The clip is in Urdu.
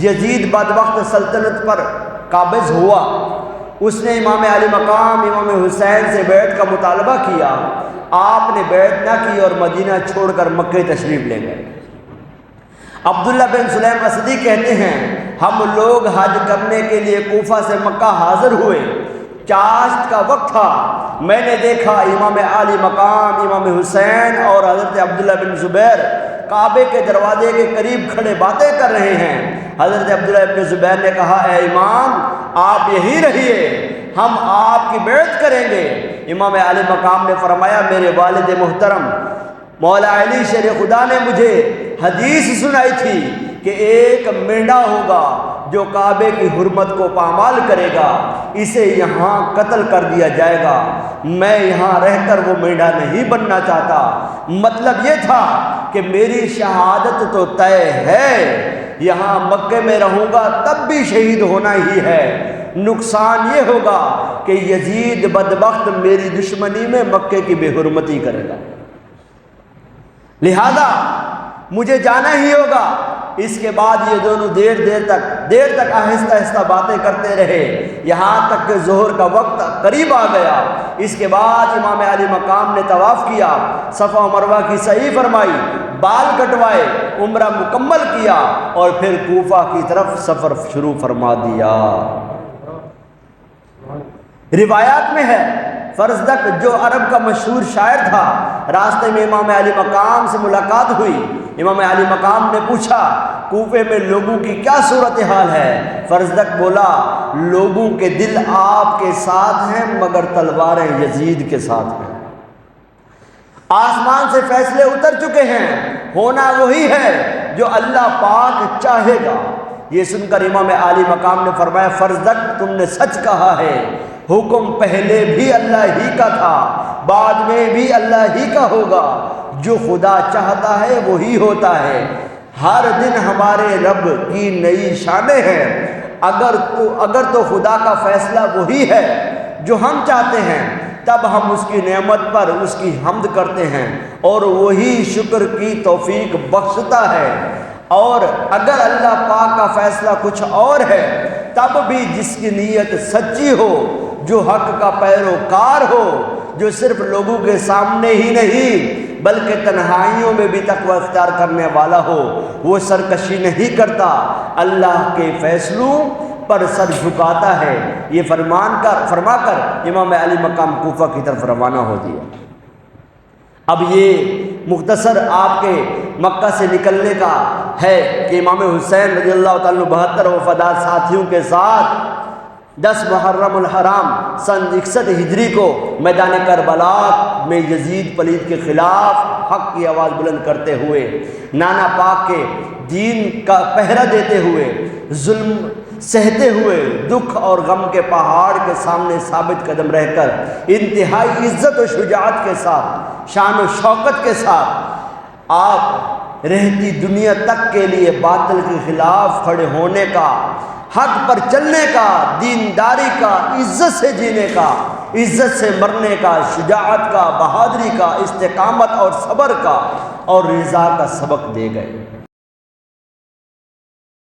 یزید بدبخت سلطنت پر قابض ہوا، اس نے امام علی مقام امام حسین سے بیعت کا مطالبہ کیا، آپ نے بیعت نہ کی اور مدینہ چھوڑ کر مکہ تشریف لے گئے۔ عبداللہ بن سلیم اسدی کہتے ہیں ہم لوگ حج کرنے کے لیے کوفہ سے مکہ حاضر ہوئے، چاشت کا وقت تھا، میں نے دیکھا امام علی مقام امام حسین اور حضرت عبداللہ بن زبیر کعبے کے دروازے کے قریب کھڑے باتیں کر رہے ہیں۔ حضرت عبداللہ بن زبیر نے کہا اے امام آپ یہی رہیے، ہم آپ کی بیعت کریں گے۔ امام علی مقام نے فرمایا میرے والد محترم مولا علی شیر خدا نے مجھے حدیث سنائی تھی کہ ایک مینڈا ہوگا جو کعبے کی حرمت کو پامال کرے گا، اسے یہاں قتل کر دیا جائے گا، میں یہاں رہ کر وہ مینڈا نہیں بننا چاہتا۔ مطلب یہ تھا کہ میری شہادت تو طے ہے، یہاں مکے میں رہوں گا تب بھی شہید ہونا ہی ہے، نقصان یہ ہوگا کہ یزید بدبخت میری دشمنی میں مکے کی بے حرمتی کرے گا، لہذا مجھے جانا ہی ہوگا۔ اس کے بعد یہ دونوں دیر تک آہستہ آہستہ باتیں کرتے رہے، یہاں تک کہ ظہر کا وقت قریب آ گیا۔ اس کے بعد امام علی مقام نے طواف کیا، صفا و مروہ کی سعی فرمائی، بال کٹوائے، عمرہ مکمل کیا اور پھر کوفہ کی طرف سفر شروع فرما دیا۔ روایات میں ہے فرزدق جو عرب کا مشہور شاعر تھا، راستے میں امام علی مقام سے ملاقات ہوئی۔ امام علی مقام نے پوچھا کوفے میں لوگوں کی کیا صورتحال ہے؟ فرزدق بولا لوگوں کے دل آپ کے ساتھ ہیں مگر تلواریں یزید کے ساتھ ہیں، آسمان سے فیصلے اتر چکے ہیں، ہونا وہی ہے جو اللہ پاک چاہے گا۔ یہ سن کر امام علی مقام نے فرمایا فرزدق تم نے سچ کہا ہے، حکم پہلے بھی اللہ ہی کا تھا، بعد میں بھی اللہ ہی کا ہوگا، جو خدا چاہتا ہے وہی ہوتا ہے، ہر دن ہمارے رب کی نئی شانیں ہیں، اگر تو خدا کا فیصلہ وہی ہے جو ہم چاہتے ہیں تب ہم اس کی نعمت پر اس کی حمد کرتے ہیں اور وہی شکر کی توفیق بخشتا ہے، اور اگر اللہ پاک کا فیصلہ کچھ اور ہے تب بھی جس کی نیت سچی ہو، جو حق کا پیروکار ہو، جو صرف لوگوں کے سامنے ہی نہیں بلکہ تنہائیوں میں بھی تقوی اختیار کرنے والا ہو، وہ سرکشی نہیں کرتا، اللہ کے فیصلوں پر سر جھکاتا ہے۔ یہ فرما کر امام علی مقام کوفہ کی طرف روانہ ہو دیا۔ اب یہ مختصر آپ کے مکہ سے نکلنے کا ہے کہ امام حسین رضی اللہ تعالیٰ 72 وفادار ساتھیوں کے ساتھ 10 محرم الحرام سن 61 ہجری کو میدان کربلا میں یزید پلید کے خلاف حق کی آواز بلند کرتے ہوئے، نانا پاک کے دین کا پہرا دیتے ہوئے، ظلم سہتے ہوئے، دکھ اور غم کے پہاڑ کے سامنے ثابت قدم رہ کر انتہائی عزت و شجاعت کے ساتھ، شان و شوکت کے ساتھ آپ رہتی دنیا تک کے لیے باطل کے خلاف کھڑے ہونے کا، حق پر چلنے کا، دینداری کا، عزت سے جینے کا، عزت سے مرنے کا، شجاعت کا، بہادری کا، استقامت اور صبر کا اور رضا کا سبق دے گئے۔